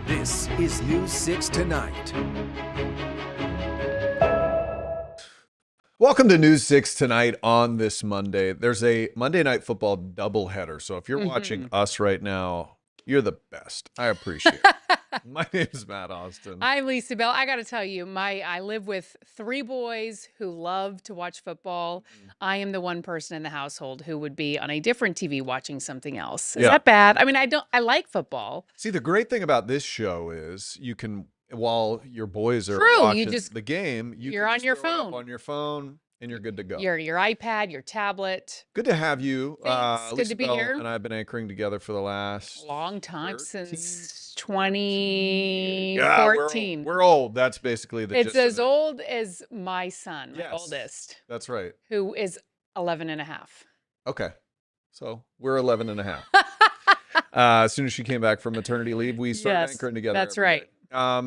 This is News 6 Tonight. Welcome to News 6 Tonight on this Monday. There's a Monday Night Football doubleheader. So if you're watching us right now, you're the best. I appreciate it. My name is Matt Austin. I'm Lisa Bell. I got to tell you, I live with 3 boys who love to watch football. I am the one person in the household who would be on a different TV watching something else. Is that bad? I mean, I like football. See, the great thing about this show is you can, while your boys are True, watching the game, you're can on just your throw it up phone. on your phone, and you're good to go. Your iPad, your tablet. Good to have you. Thanks. Good Lisa to be Bell here. and I have been anchoring together for the last Long time, 13, since 2014. We're old. That's basically the It's gist of as it. old as my son, my Yes. oldest, That's right. who is 11 and a half. Okay. So we're 11 and a half. As soon as she came back from maternity leave, we started anchoring together. That's every right. day.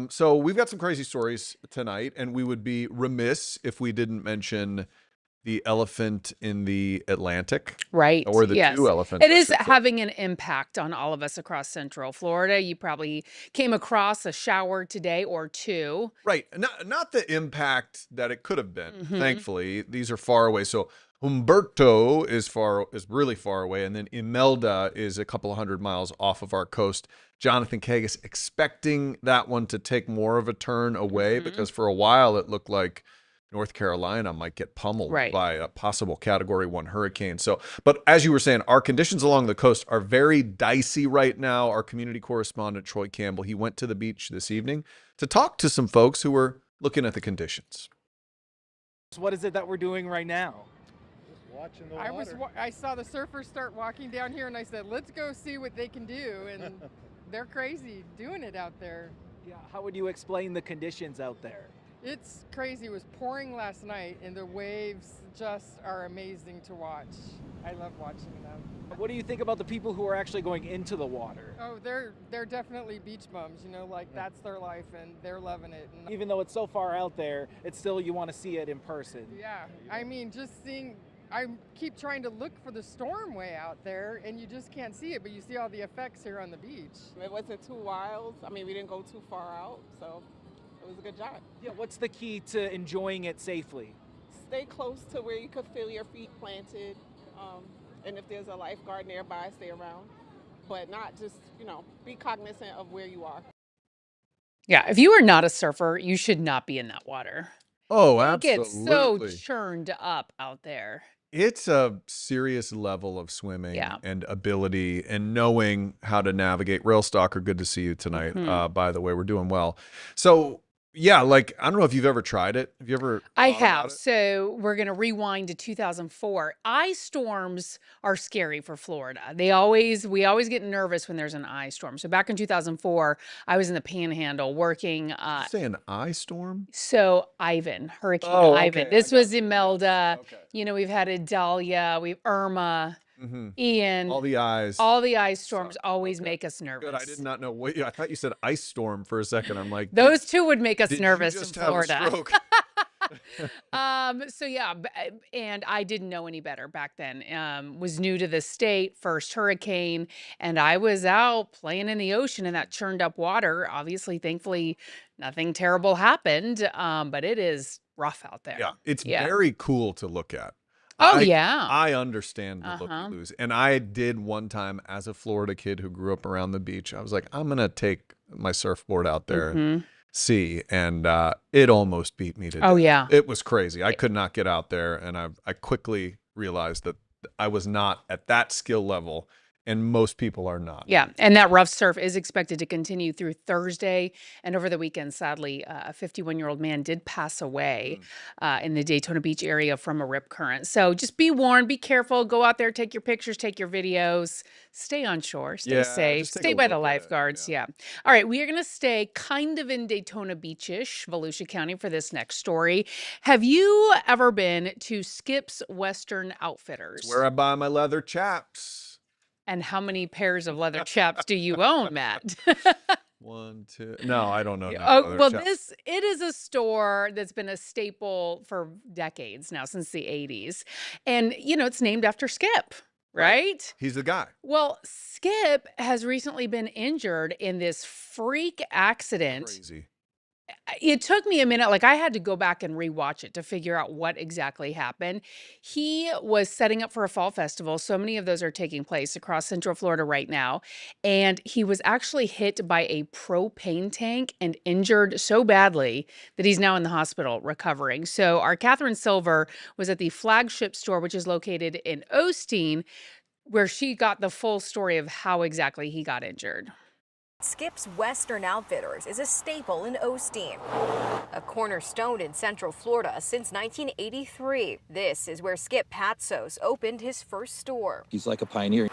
So we've got some crazy stories tonight, and we would be remiss if we didn't mention the elephant in the Atlantic. Right. Or the yes. two elephants. It is having an impact on all of us across Central Florida. You probably came across a shower today or two. Right. Not the impact that it could have been. Thankfully, these are far away. So Humberto is really far away, and then Imelda is a couple of 100 miles off of our coast. Jonathan Kagas expecting that one to take more of a turn away because for a while it looked like North Carolina might get pummeled by a possible Category 1 hurricane. So, but as you were saying, our conditions along the coast are very dicey right now. Our community correspondent, Troy Campbell, he went to the beach this evening to talk to some folks who were looking at the conditions. What is it that we're doing right now? Just watching the water. I saw the surfers start walking down here, and I said, let's go see what they can do. And they're crazy doing it out there. Yeah, how would you explain the conditions out there? It's crazy. It was pouring last night, and the waves just are amazing to watch. I love watching them. What do you think about the people who are actually going into the water? Oh, they're definitely beach bums, like that's their life, and they're loving it. And Even though it's so far out there, it's still, you want to see it in person. yeah, I mean, just seeing, I keep trying to look for the storm way out there, and you just can't see it, but you see all the effects here on the beach. It wasn't too wild. I mean, we didn't go too far out, so it was a good job. Yeah, what's the key to enjoying it safely? Stay close to where you could feel your feet planted, and if there's a lifeguard nearby, stay around. But not just, be cognizant of where you are. Yeah, if you are not a surfer, you should not be in that water. Oh, It absolutely. gets so churned up out there. It's a serious level of swimming and ability and knowing how to navigate. Rail Stalker, good to see you tonight. By the way, we're doing well. So, yeah, I don't know if you've ever tried it. Have you ever? I have. So we're going to rewind to 2004. Ice storms are scary for Florida. We always get nervous when there's an ice storm. So back in 2004, I was in the Panhandle working. Did you say an ice storm? So Hurricane Ivan. Okay. This was Imelda. Okay. We've had Idalia, we've Irma. Ian, All the eyes. all the ice storms Suck. always Okay. make us nervous. Good. I did not know what. I thought you said ice storm for a second. I'm like, Those two would make us did nervous you just in have a Florida. stroke? So yeah, and I didn't know any better back then. Was new to the state, first hurricane, and I was out playing in the ocean in that churned up water. Obviously, thankfully, nothing terrible happened. But it is rough out there. Yeah, it's Yeah. very cool to look at. Oh yeah. I understand the look you lose. And I did one time as a Florida kid who grew up around the beach. I was like, I'm going to take my surfboard out there and see. And it almost beat me to death. Oh yeah. It was crazy. I could not get out there. And I quickly realized that I was not at that skill level. And most people are not. Yeah, and that rough surf is expected to continue through Thursday. And over the weekend, sadly, a 51-year-old man did pass away in the Daytona Beach area from a rip current. So just be warned, be careful, go out there, take your pictures, take your videos, stay on shore, stay Yeah, safe, just take stay a by the look at it, lifeguards. Yeah. All right, we are going to stay kind of in Daytona Beach-ish, Volusia County, for this next story. Have you ever been to Skip's Western Outfitters? It's where I buy my leather chaps. And how many pairs of leather chaps do you own, Matt? 1, 2. No, I don't know. Oh, well, it is a store that's been a staple for decades now, since the 80s. And, it's named after Skip, right? He's the guy. Well, Skip has recently been injured in this freak accident. Crazy. It took me a minute. Like, I had to go back and rewatch it to figure out what exactly happened. He was setting up for a fall festival. So many of those are taking place across Central Florida right now. And he was actually hit by a propane tank and injured so badly that he's now in the hospital recovering. So our Catherine Silver was at the flagship store, which is located in Osteen, where she got the full story of how exactly he got injured. Skip's Western Outfitters is a staple in Osteen, a cornerstone in Central Florida since 1983. This is where Skip Patsos opened his first store. He's like a pioneer.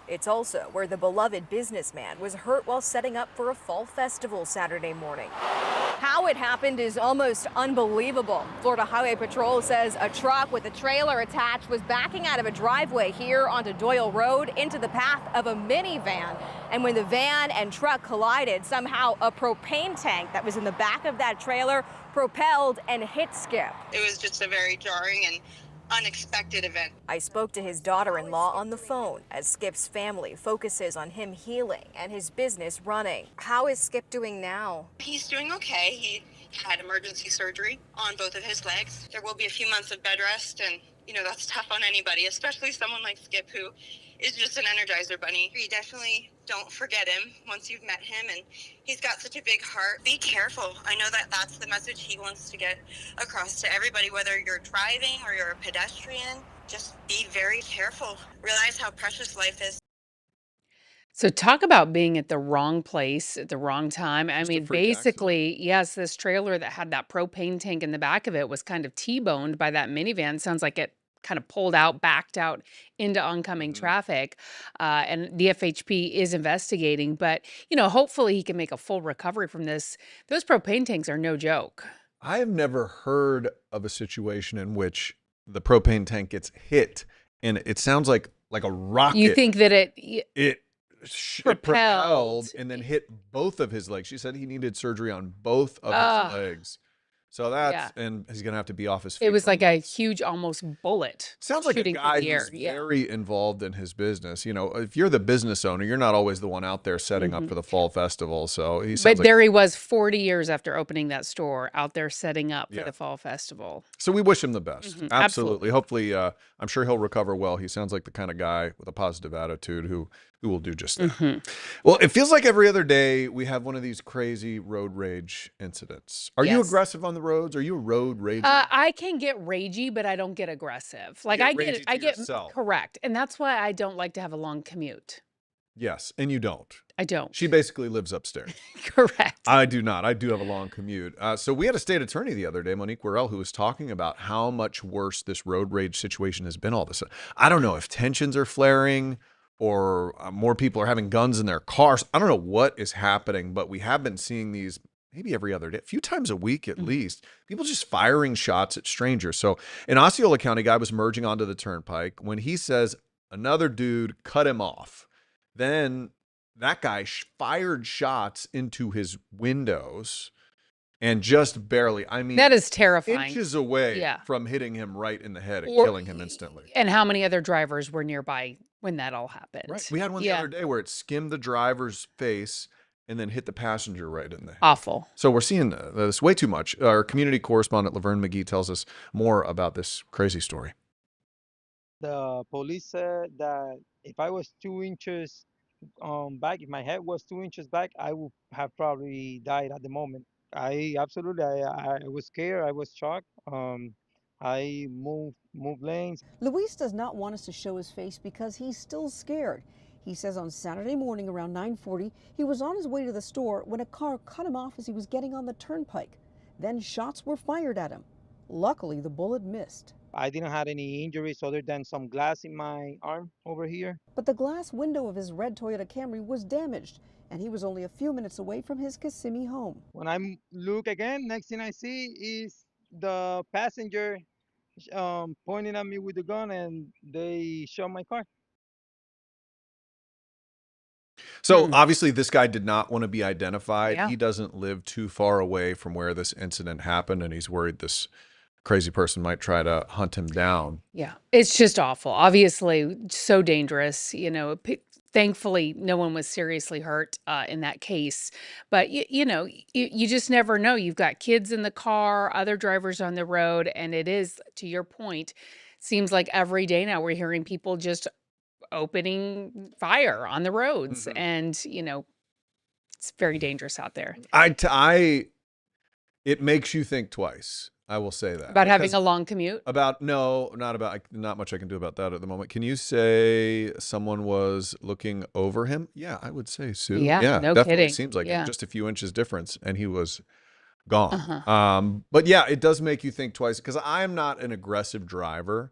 It's also where the beloved businessman was hurt while setting up for a fall festival Saturday morning. How it happened is almost unbelievable. Florida Highway Patrol says a truck with a trailer attached was backing out of a driveway here onto Doyle Road into the path of a minivan. And when the van and truck collided, somehow a propane tank that was in the back of that trailer propelled and hit Skip. It was just a very jarring and unexpected event. I spoke to his daughter-in-law on the phone as Skip's family focuses on him healing and his business running. How is Skip doing now? He's doing okay. He had emergency surgery on both of his legs. There will be a few months of bed rest, and that's tough on anybody, especially someone like Skip, who is just an Energizer bunny. You definitely don't forget him once you've met him, and he's got such a big heart. Be careful. I know that that's the message he wants to get across to everybody, whether you're driving or you're a pedestrian. Just be very careful. Realize how precious life is. So talk about being at the wrong place at the wrong time. I mean, basically, yes, this trailer that had that propane tank in the back of it was kind of T-boned by that minivan. Sounds like it kind of pulled out, backed out into oncoming traffic. And the FHP is investigating, but, hopefully he can make a full recovery from this. Those propane tanks are no joke. I have never heard of a situation in which the propane tank gets hit and it sounds like a rocket. You think that it propelled and then hit both of his legs. She said he needed surgery on both of his legs. So and he's going to have to be off his feet. It was like a huge, almost bullet. Sounds like a guy who's very involved in his business. If you're the business owner, you're not always the one out there setting up for the fall festival. So there he was 40 years after opening that store out there setting up for the fall festival. So we wish him the best. Absolutely. Hopefully, I'm sure he'll recover well. He sounds like the kind of guy with a positive attitude who will do just that. Well, it feels like every other day we have one of these crazy road rage incidents. Are you aggressive on the roads? Are you a road rager? I can get ragey, but I don't get aggressive. Like I get correct. And that's why I don't like to have a long commute. Yes, and you don't. I don't. She basically lives upstairs. Correct. I do not. I do have a long commute. So we had a state attorney the other day, Monique Worrell, who was talking about how much worse this road rage situation has been all of a sudden. I don't know if tensions are flaring or more people are having guns in their cars. I don't know what is happening, but we have been seeing these maybe every other day, a few times a week at least, people just firing shots at strangers. So an Osceola County guy was merging onto the turnpike when he says Another dude cut him off. Then that guy fired shots into his windows and just barely, I mean, That is terrifying. inches away Yeah. from hitting him right in the head and Or- killing him instantly. And how many other drivers were nearby when that all happened? Right. We had one the other day where it skimmed the driver's face and then hit the passenger right in the head. Awful. So we're seeing this way too much. Our community correspondent Laverne McGee tells us more about this crazy story. The police said that if I was 2 inches back, if my head was 2 inches back, I would have probably died at the moment. I was scared. I was shocked. I moved lanes. Luis does not want us to show his face because he's still scared. He says on Saturday morning around 9:40, he was on his way to the store when a car cut him off as he was getting on the turnpike. Then shots were fired at him. Luckily, the bullet missed. I didn't have any injuries other than some glass in my arm over here. But the glass window of his red Toyota Camry was damaged, and he was only a few minutes away from his Kissimmee home. When I look again, next thing I see is the passenger pointing at me with the gun, and they shot my car. So obviously this guy did not want to be identified. Yeah. He doesn't live too far away from where this incident happened, and he's worried this crazy person might try to hunt him down. Yeah. It's just awful. Obviously, so dangerous. Thankfully, no one was seriously hurt in that case. But, you just never know. You've got kids in the car, other drivers on the road. And it is, to your point, seems like every day now we're hearing people just opening fire on the roads. And, it's very dangerous out there. It makes you think twice. I will say that. About having Because a long commute? not much I can do about that at the moment. Can you say someone was looking over him? Yeah, I would say, Sue. Yeah, no definitely kidding. seems like Yeah. just a few inches difference and he was gone. But yeah, it does make you think twice because I'm not an aggressive driver,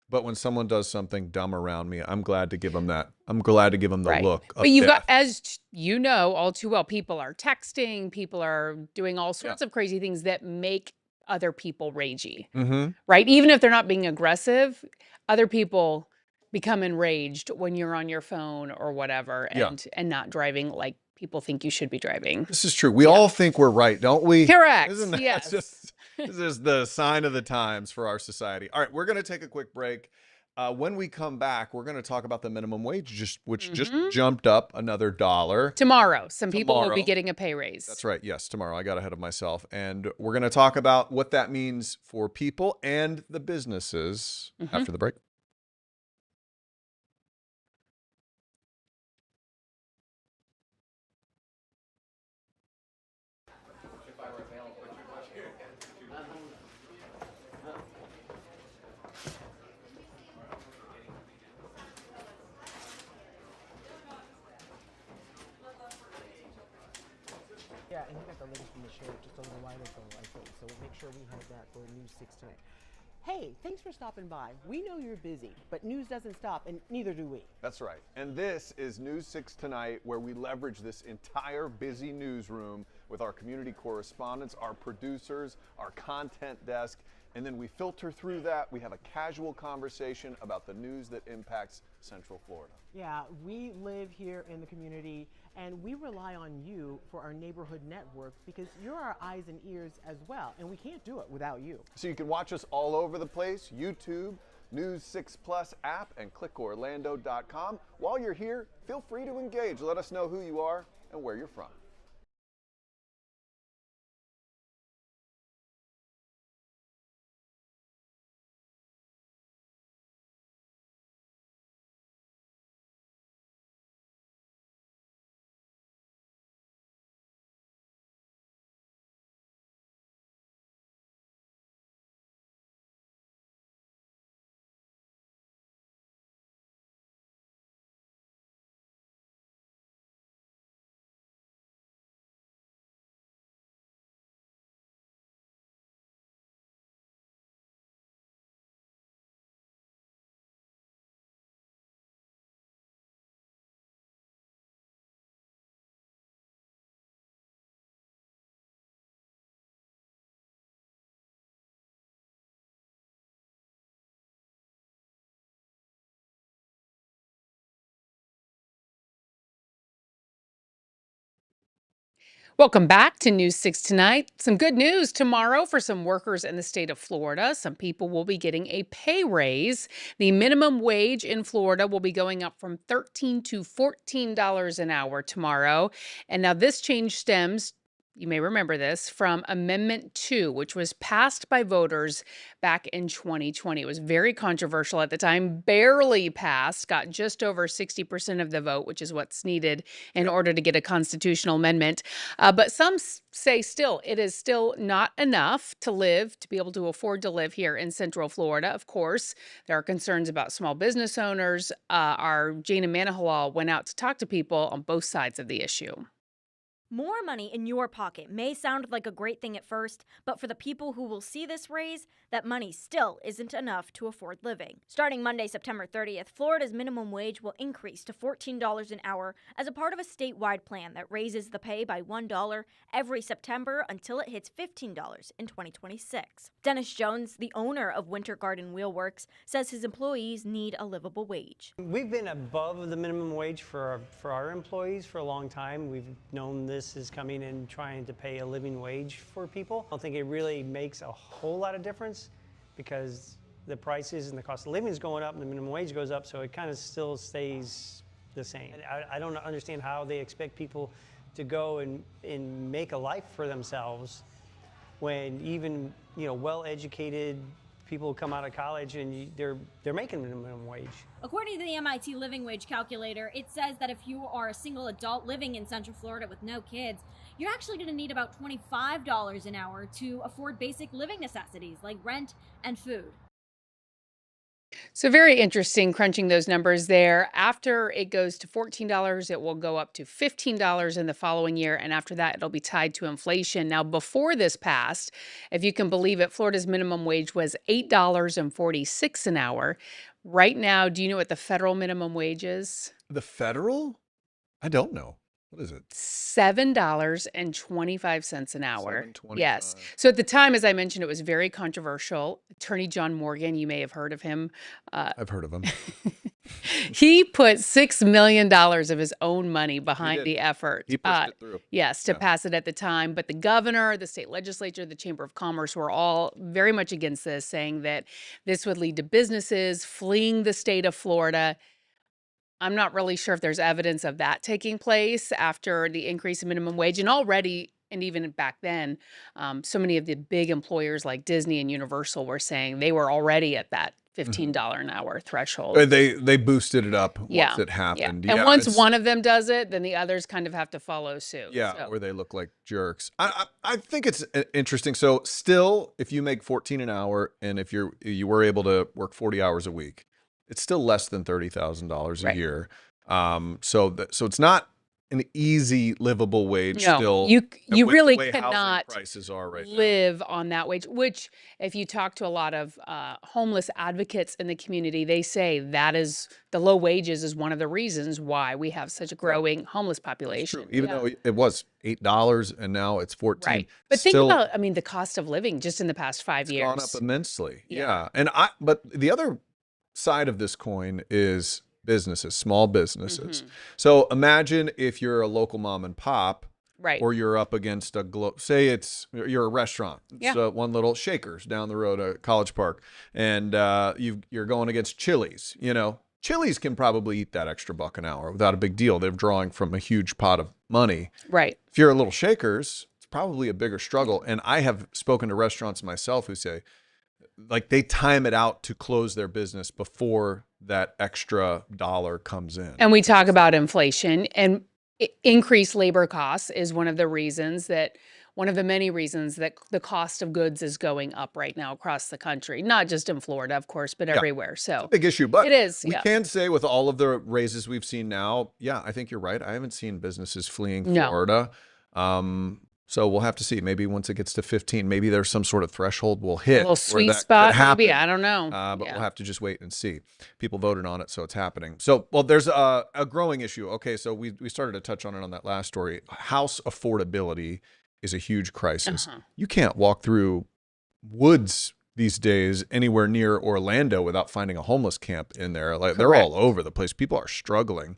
but when someone does something dumb around me, I'm glad to give them that. I'm glad to give them the Right. look of But you've got, death. as you know all too well, people are texting, people are doing all sorts of crazy things that make other people ragey, right? Even if they're not being aggressive, other people become enraged when you're on your phone or whatever and not driving like people think you should be driving. This is true. We all think we're right, don't we? Correct. Isn't that Yes. this is the sign of the times for our society. All right, we're going to take a quick break. When we come back, we're going to talk about the minimum wage, which just jumped up another $1. Tomorrow, some people will be Tomorrow. getting a pay raise. That's right. Yes, tomorrow. I got ahead of myself. And we're going to talk about what that means for people and the businesses after the break. Yeah, and he got the link from the show just a little while ago, I think. So we'll make sure we have that for News 6 tonight. Hey, thanks for stopping by. We know you're busy, but news doesn't stop, and neither do we. That's right. And this is News 6 Tonight, where we leverage this entire busy newsroom with our community correspondents, our producers, our content desk, and then we filter through that. We have a casual conversation about the news that impacts Central Florida. Yeah, we live here in the community, and we rely on you for our neighborhood network because you're our eyes and ears as well, and we can't do it without you. So you can watch us all over the place, YouTube, News 6 Plus app, and clickorlando.com. While you're here, feel free to engage. Let us know who you are and where you're from. Welcome back to News 6 Tonight. Some good news tomorrow for some workers in the state of Florida. Some people will be getting a pay raise. The minimum wage in Florida will be going up from $13 to $14 an hour tomorrow. And now this change stems, you may remember this, from Amendment 2, which was passed by voters back in 2020. It was very controversial at the time, barely passed, got just over 60% of the vote, which is what's needed in order to get a constitutional amendment. But some say still, it is still not enough to live, to be able to afford to live here in Central Florida. Of course, there are concerns about small business owners. Our Jana Manahalal went out to talk to people on both sides of the issue. More money in your pocket may sound like a great thing at first, but for the people who will see this raise, that money still isn't enough to afford living. Starting Monday, September 30th, Florida's minimum wage will increase to $14 an hour as a part of a statewide plan that raises the pay by $1 every September until it hits $15 in 2026. Dennis Jones, the owner of Winter Garden Wheelworks, says his employees need a livable wage. We've been above the minimum wage for our employees for a long time. We've known this is coming and trying to pay a living wage for people. I don't think it really makes a whole lot of difference because the prices and the cost of living is going up and the minimum wage goes up, so it kind of still stays the same. I don't understand how they expect people to go and make a life for themselves when even, you know, well-educated people come out of college and they're making minimum wage. According to the MIT Living Wage Calculator, it says that if you are a single adult living in Central Florida with no kids, you're actually going to need about $25 an hour to afford basic living necessities like rent and food. So very interesting crunching those numbers there. After it goes to $14, it will go up to $15 in the following year. And after that, it'll be tied to inflation. Now, before this passed, if you can believe it, Florida's minimum wage was $8.46 an hour. Right now, do you know what the federal minimum wage is? The federal? I don't know. What is it? $7.25 an hour. $7.25. Yes. So at the time, as I mentioned, it was very controversial. Attorney John Morgan, you may have heard of him. I've heard of him. He put $6 million of his own money behind the effort. He pushed it through. Yes, to pass it at the time. But the governor, the state legislature, the Chamber of Commerce were all very much against this, saying that this would lead to businesses fleeing the state of Florida. I'm not really sure if there's evidence of that taking place after the increase in minimum wage. And already, and even back then, so many of the big employers like Disney and Universal were saying they were already at that $15 an hour threshold. They boosted it up once it happened. Yeah. And once one of them does it, then the others kind of have to follow suit. Yeah, So, where they look like jerks. I think it's interesting. So still, if you make 14 an hour and if you were able to work 40 hours a week, it's still less than $30,000 a year. So it's not an easy livable wage. no, Still, you with really the way housing cannot prices are right now. live on that wage, which if you talk to a lot of homeless advocates in the community, they say that is the low wages is one of the reasons why we have such a growing homeless population. Even though it was $8 and now it's 14. Right. But think still, about, I mean, the cost of living just in the past 5 years. gone up immensely. Yeah. But the other side of this coin is businesses, small businesses. So imagine if you're a local mom and pop, Right. or you're up against say you're a restaurant. It's one little Shakers down the road at College Park, and you're going against Chili's. You know, Chili's can probably eat that extra buck an hour without a big deal. They're drawing from a huge pot of money. Right. If you're a little Shakers, it's probably a bigger struggle. And I have spoken to restaurants myself who say, like, they time it out to close their business before that extra dollar comes in. And we talk about inflation, and increased labor costs is one of the many reasons that the cost of goods is going up right now across the country, not just in Florida, of course, but everywhere. So it's a big issue, but it is. We can say with all of the raises we've seen now, I think you're right. I haven't seen businesses fleeing Florida. So we'll have to see. Maybe once it gets to 15, maybe there's some sort of threshold we'll hit. A little sweet spot, maybe. I don't know. But we'll have to just wait and see. People voted on it, so it's happening. So, well, there's a growing issue. Okay, so we started to touch on it on that last story. House affordability is a huge crisis. You can't walk through woods these days anywhere near Orlando without finding a homeless camp in there. Like they're all over the place. People are struggling.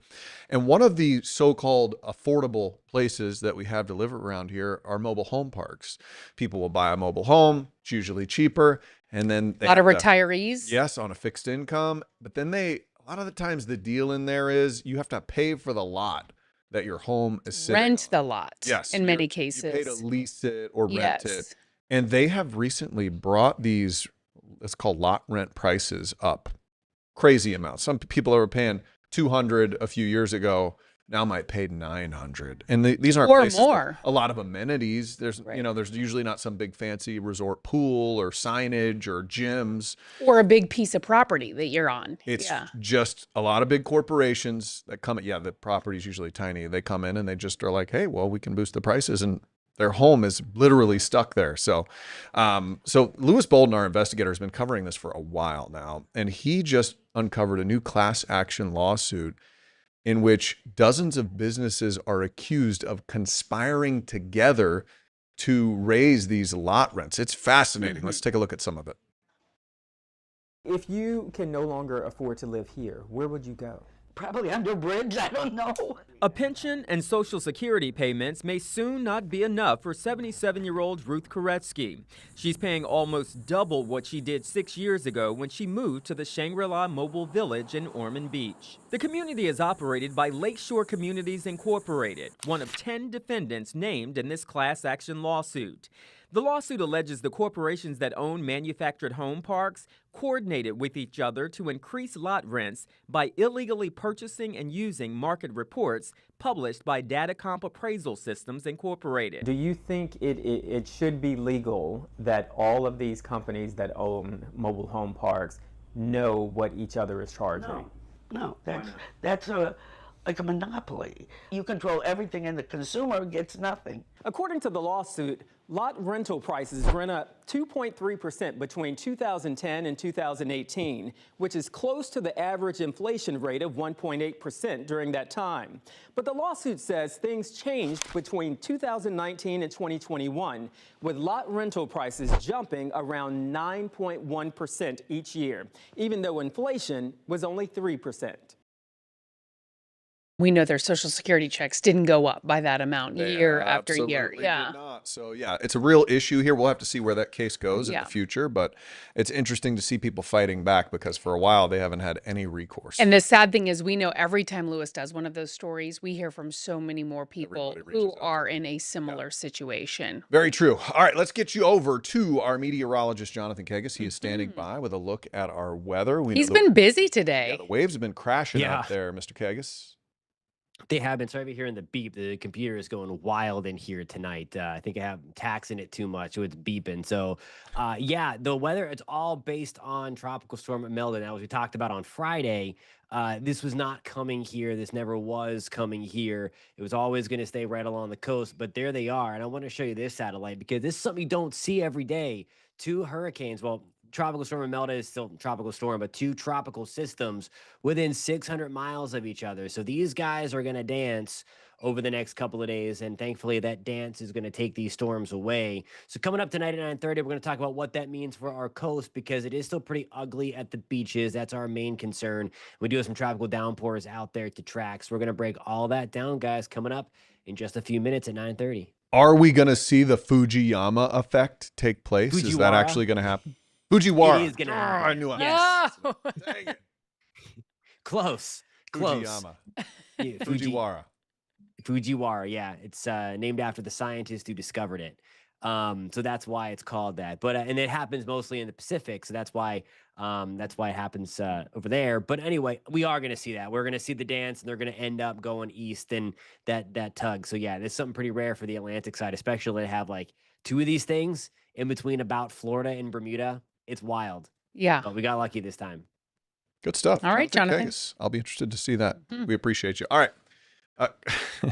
And one of the so-called affordable places that we have to live around here are mobile home parks. People will buy a mobile home, it's usually cheaper, and then A lot of retirees. Yes, on a fixed income. But then a lot of the times the deal in there is you have to pay for the lot that your home is sitting on. Rent the lot. Yes. In many You pay to cases. lease it or rent it. Yes. And they have recently brought these, it's called lot rent prices up. Crazy amounts. Some people are paying $200 a few years ago, now might pay $900. And these aren't Or places more. with a lot of amenities. There's there's usually not some big fancy resort pool or signage or gyms. Or a big piece of property that you're on. It's yeah. just a lot of big corporations that come. Yeah, the property's usually tiny. They come in and they just are like, hey, well, we can boost the prices, and their home is literally stuck there. So, so Lewis Bolden, our investigator, has been covering this for a while now, and he just uncovered a new class action lawsuit in which dozens of businesses are accused of conspiring together to raise these lot rents. It's fascinating. Let's take a look at some of it. If you can no longer afford to live here, where would you go? Probably under a bridge, I don't know. A pension and Social Security payments may soon not be enough for 77-year-old Ruth Koretsky. She's paying almost double what she did 6 years ago when she moved to the Shangri-La Mobile Village in Ormond Beach. The community is operated by Lakeshore Communities Incorporated, one of 10 defendants named in this class action lawsuit. The lawsuit alleges the corporations that own manufactured home parks coordinated with each other to increase lot rents by illegally purchasing and using market reports published by Datacomp Appraisal Systems Incorporated. Do you think it should be legal that all of these companies that own mobile home parks know what each other is charging? No, that's like a monopoly. You control everything and the consumer gets nothing. According to the lawsuit, lot rental prices ran up 2.3% between 2010 and 2018, which is close to the average inflation rate of 1.8% during that time. But the lawsuit says things changed between 2019 and 2021, with lot rental prices jumping around 9.1% each year, even though inflation was only 3%. We know their Social Security checks didn't go up by that amount year after year. Absolutely Yeah. did not. So yeah, it's a real issue here. We'll have to see where that case goes in Yeah. the future, but it's interesting to see people fighting back because for a while they haven't had any recourse. And the sad thing is, we know every time Lewis does one of those stories, we hear from so many more people who are in a similar situation. Very true. All right, let's get you over to our meteorologist, Jonathan Kegas. He is standing by with a look at our weather. We know He's been busy today. Yeah, the waves have been crashing Yeah. out there, Mr. Kegas. They have been. Sorry if you're hearing the beep. The computer is going wild in here tonight. I think I have taxing it too much, so it's beeping. So, yeah, the weather, it's all based on Tropical Storm Imelda. Now, as we talked about on Friday, this was not coming here. This never was coming here. It was always going to stay right along the coast, but there they are. And I want to show you this satellite because this is something you don't see every day. Two hurricanes, well, Tropical Storm Imelda is still tropical storm, but two tropical systems within 600 miles of each other. So these guys are going to dance over the next couple of days, and thankfully that dance is going to take these storms away. So coming up tonight at 9:30, we're going to talk about what that means for our coast because it is still pretty ugly at the beaches. That's our main concern. We do have some tropical downpours out there to track. So we're going to break all that down, guys, coming up in just a few minutes at 9:30. Are we going to see the Fujiyama effect take place? Is that Fujiwara? actually going to happen? Fujiwara. It is going to Ah, happen. I knew it. Yes. Oh. Dang it. Close. Fujiyama. Yeah, Fujiwara. Fujiwara, yeah. It's named after the scientist who discovered it. So that's why it's called that. But and it happens mostly in the Pacific, so that's why it happens over there. But anyway, we are going to see that. We're going to see the dance, and they're going to end up going east and that tug. So yeah, there's something pretty rare for the Atlantic side, especially to have like two of these things in between about Florida and Bermuda. It's wild. Yeah. But we got lucky this time. Good stuff. All right, Jonathan. Kegas. I'll be interested to see that. We appreciate you. All right.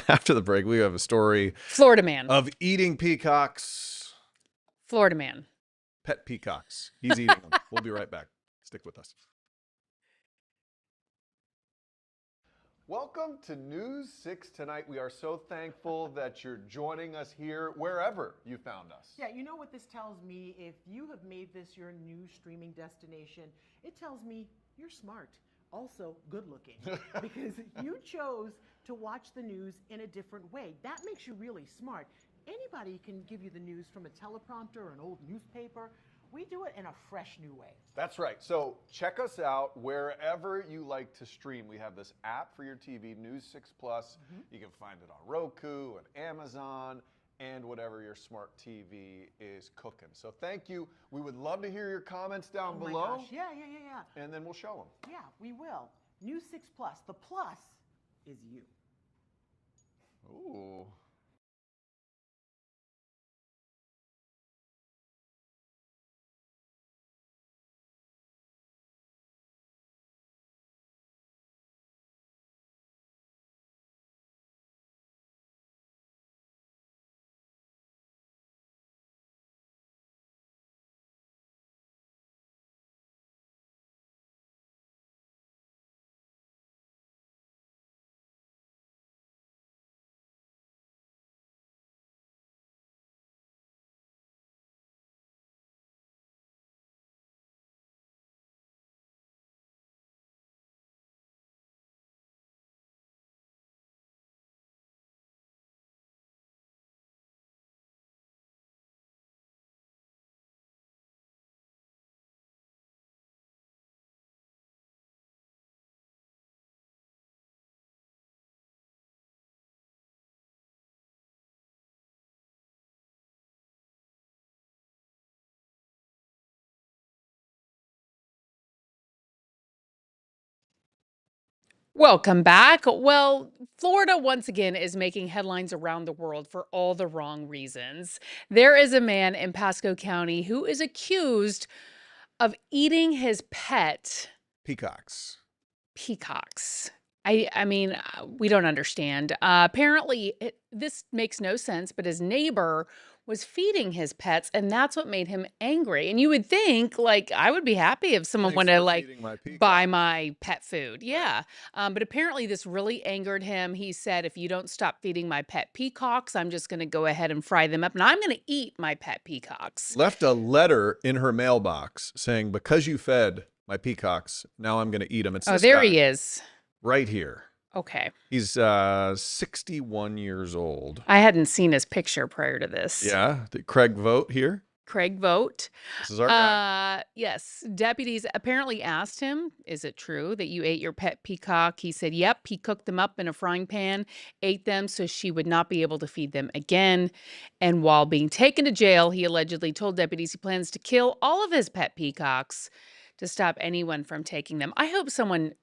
After the break, we have a story Florida man. of eating peacocks. Florida man. Pet peacocks. He's eating them. We'll be right back. Stick with us. Welcome to News 6 Tonight. We are so thankful that you're joining us here wherever you found us. Yeah, you know what this tells me? If you have made this your new streaming destination, it tells me you're smart. Also good looking, because you chose to watch the news in a different way. That makes you really smart. Anybody can give you the news from a teleprompter or an old newspaper. We do it in a fresh new way. That's right. So check us out wherever you like to stream. We have this app for your TV, News 6 Plus. You can find it on Roku and Amazon and whatever your smart TV is cooking. So thank you. We would love to hear your comments down Oh my below. gosh. Yeah. And then we'll show them. Yeah, we will. News 6 Plus. The plus is you. Ooh. Welcome back. Well, Florida once again is making headlines around the world for all the wrong reasons. There is a man in Pasco County who is accused of eating his pet Peacocks. peacocks. I mean, we don't understand. Apparently, this makes no sense, but his neighbor was feeding his pets, and that's what made him angry. And you would think, like, I would be happy if someone Thanks wanted to, for like, feeding my peacock. buy my pet food. Yeah. But apparently, this really angered him. He said, if you don't stop feeding my pet peacocks, I'm just going to go ahead and fry them up, and I'm going to eat my pet peacocks. Left a letter in her mailbox saying, because you fed my peacocks, now I'm going to eat them. It's Oh, this there guy he is. right here. Okay. He's 61 years old. I hadn't seen his picture prior to this. Yeah. Craig Vogt here. Craig Vogt. This is our guy. Yes. Deputies apparently asked him, is it true that you ate your pet peacock? He said, yep. He cooked them up in a frying pan, ate them so she would not be able to feed them again. And while being taken to jail, he allegedly told deputies he plans to kill all of his pet peacocks to stop anyone from taking them. I hope someone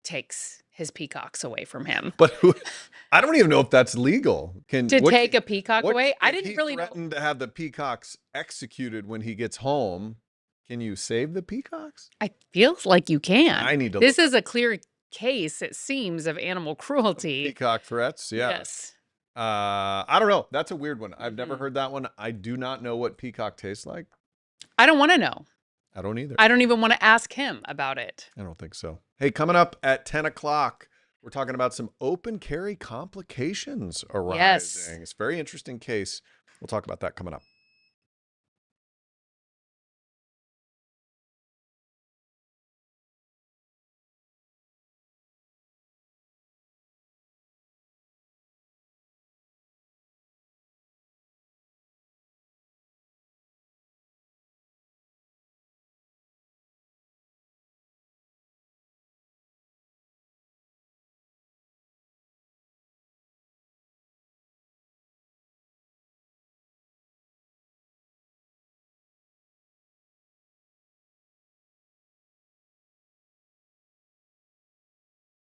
takes his peacocks away from him. But I don't even know if that's legal. To take a peacock away? I didn't really know. Threatened to have the peacocks executed when he gets home. Can you save the peacocks? I feel like you can. I need to This look is a clear case, it seems, of animal cruelty. Peacock threats. Yeah. Yes. I don't know. That's a weird one. I've never heard that one. I do not know what peacock tastes like. I don't want to know. I don't either. I don't even want to ask him about it. I don't think so. Hey, coming up at 10 o'clock, we're talking about some open carry complications arising. Yes. It's a very interesting case. We'll talk about that coming up.